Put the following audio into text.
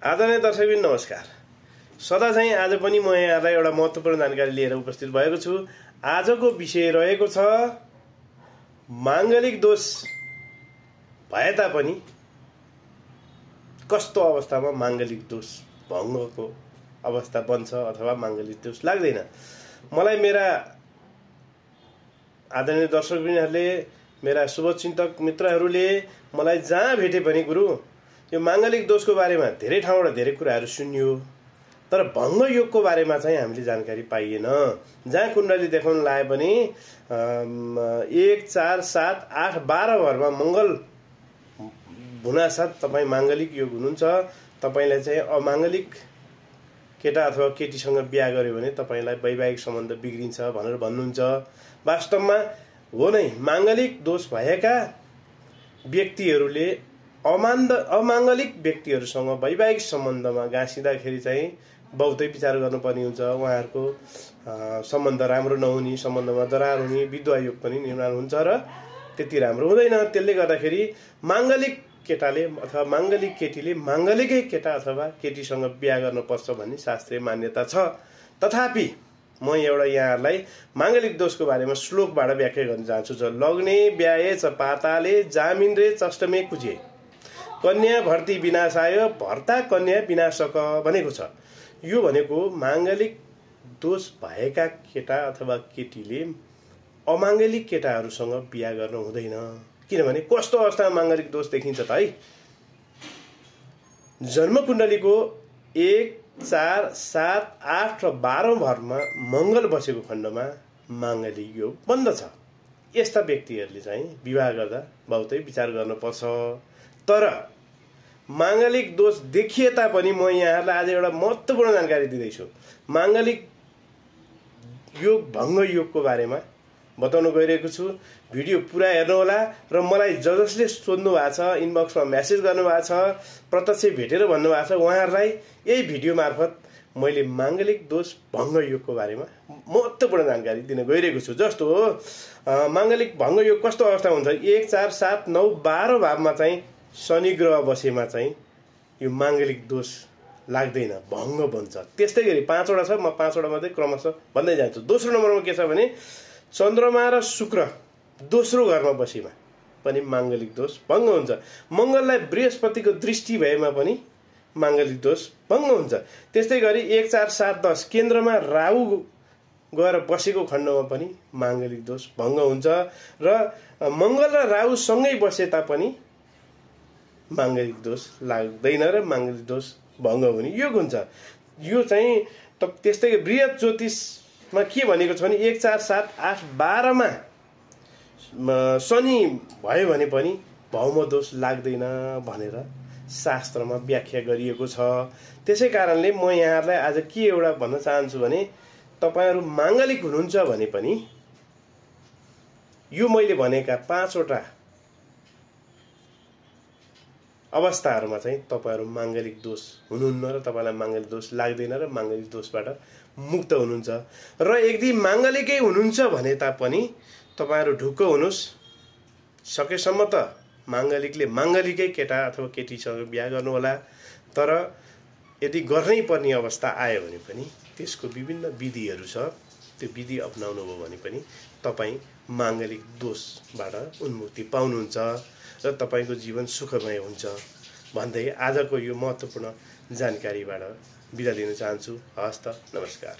आदरणीय दर्शकबिन नमस्कार। सदा चाहिँ आज पनि म यहाँलाई एउटा महत्त्वपूर्ण जानकारी लिएर उपस्थित भएको छु। आजको विषय रहेको छ माङ्गलिक दोष भए तापनि कस्तो अवस्थामा माङ्गलिक दोष भङ्गको अवस्था बन्छ अथवा माङ्गलिक दोष लाग्दैन। मलाई मेरा आदरणीय दर्शकबिनहरूले, मेरा शुभचिन्तक मित्रहरूले मलाई जहाँ भेटे पनि गुरु यो माङ्गलिक दोषको बारेमा धेरै ठाउँबाट धेरै कुराहरू सुनियो, तर भङ्ग योगको बारेमा चाहिँ हामीले जानकारी पाइएन। जहाँ कुण्डली देखाउन लाए पनि 1, 4, 7, 8, 12 घरमा मङ्गल हुनासाथ तपाईँ माङ्गलिक योग हुनुहुन्छ। तपाईँलाई चाहिँ अमाङ्गलिक केटा अथवा केटीसँग बिहा गर्यो भने तपाईँलाई वैवाहिक सम्बन्ध बिग्रिन्छ भनेर भन्नुहुन्छ। वास्तवमा हो नै, माङ्गलिक दोष भएका व्यक्तिहरूले अमाङ्गलिक व्यक्तिहरूसँग वैवाहिक सम्बन्धमा गाँसिँदाखेरि चाहिँ बहुतै विचार गर्नुपर्ने हुन्छ। उहाँहरूको सम्बन्ध राम्रो नहुने, सम्बन्धमा दरार हुने, विधवा योग पनि निर्माण हुन्छ र त्यति राम्रो हुँदैन। त्यसले गर्दाखेरि माङ्गलिक केटाले अथवा माङ्गलिक केटीले माङ्गलिकै केटा अथवा केटीसँग बिहा गर्नुपर्छ भन्ने शास्त्रीय मान्यता छ। तथापि म एउटा यहाँहरूलाई माङ्गलिक दोषको बारेमा श्लोकबाट व्याख्या गर्न चाहन्छु। लग्ने ब्याए च पाताले जामिन्द्रे चष्टमे कुजे कन्या भर्ती विनाशाय भर्ता कन्या विनाशक भनेको छ। यो भनेको माङ्गलिक दोष भएका केटा अथवा केटीले अमाङ्गलिक केटाहरूसँग बिहा गर्नु हुँदैन। किनभने कस्तो अवस्थामा माङ्गलिक दोष देखिन्छ त है। जन्मकुण्डलीको 1, 4, 7, 8 र 12 घरमा मङ्गल बसेको खण्डमा माङ्गलिक योग बन्दछ। यस्ता व्यक्तिहरूले चाहिँ विवाह गर्दा बहुतै विचार गर्नुपर्छ। तर माङ्गलिक दोष देखिए तापनि म यहाँहरूलाई आज एउटा महत्त्वपूर्ण जानकारी दिँदैछु। माङ्गलिक योग भङ्ग योगको बारेमा बताउन गइरहेको छु। भिडियो पुरा हेर्नुहोला र मलाई जसले सोध्नु भएको छ, इनबक्समा मेसेज गर्नुभएको छ, प्रत्यक्ष भेटेर भन्नुभएको छ, उहाँहरूलाई यही भिडियो मार्फत मैले माङ्गलिक दोष भङ्ग योगको बारेमा महत्त्वपूर्ण जानकारी दिन गइरहेको छु। जस्तो हो, माङ्गलिक भङ्ग योग कस्तो अवस्था हुन्छ। 1, 4, 7, 9, 12 भावमा चाहिँ शनि ग्रह बसेमा चाहिँ यो माङ्गलिक दोष लाग्दैन, भङ्ग बन्छ। त्यस्तै गरी 5 वटा छ, म 5 वटा मात्रै क्रमशः भन्दै जान्छु। दोस्रो नम्बरमा के छ भने चन्द्रमा र शुक्र दोस्रो घरमा बसेमा पनि माङ्गलिक दोष भङ्ग हुन्छ। मङ्गललाई बृहस्पतिको दृष्टि भएमा पनि माङ्गलिक दोष भङ्ग हुन्छ। त्यस्तै गरी 1, 4, 7, 10 केन्द्रमा राहु गएर बसेको खण्डमा पनि माङ्गलिक दोष भङ्ग हुन्छ। र मङ्गल र राहु सँगै बसे तापनि माङ्गलिक दोष लाग्दैन र माङ्गलिक दोष भङ्ग हुने योग हुन्छ। यो चाहिँ त्यस्तै बृहत ज्योतिषमा के भनेको छ भने 1, 4, 7, 8, 12मा शनि भयो भने पनि भौम दोष लाग्दैन भनेर शास्त्रमा व्याख्या गरिएको छ। त्यसै कारणले म यहाँहरूलाई आज के एउटा भन्न चाहन्छु भने तपाईँहरू माङ्गलिक हुनुहुन्छ भने पनि यो मैले भनेका 5 वटा अवस्थाहरूमा चाहिँ तपाईँहरू माङ्गलिक दोष हुनुहुन्न र तपाईँलाई माङ्गलिक दोष लाग्दैन र माङ्गलिक दोषबाट मुक्त हुनुहुन्छ। र यदि माङ्गलिकै हुनुहुन्छ भने तापनि तपाईँहरू ढुक्क हुनुहोस्। सकेसम्म त माङ्गलिकले माङ्गलिकै केटा अथवा केटीसँग बिहा गर्नुहोला। तर यदि गर्नै पर्ने अवस्था आयो भने पनि त्यसको विभिन्न विधिहरू छ। त्यो विधि अपनाउनु भयो भने पनि तपाईँ माङ्गलिक दोषबाट उन्मुक्ति पाउनुहुन्छ र तपाईँको जीवन सुखमय हुन्छ भन्दै आजको यो महत्त्वपूर्ण जानकारीबाट बिदा लिन चाहन्छु। हवस् त, नमस्कार।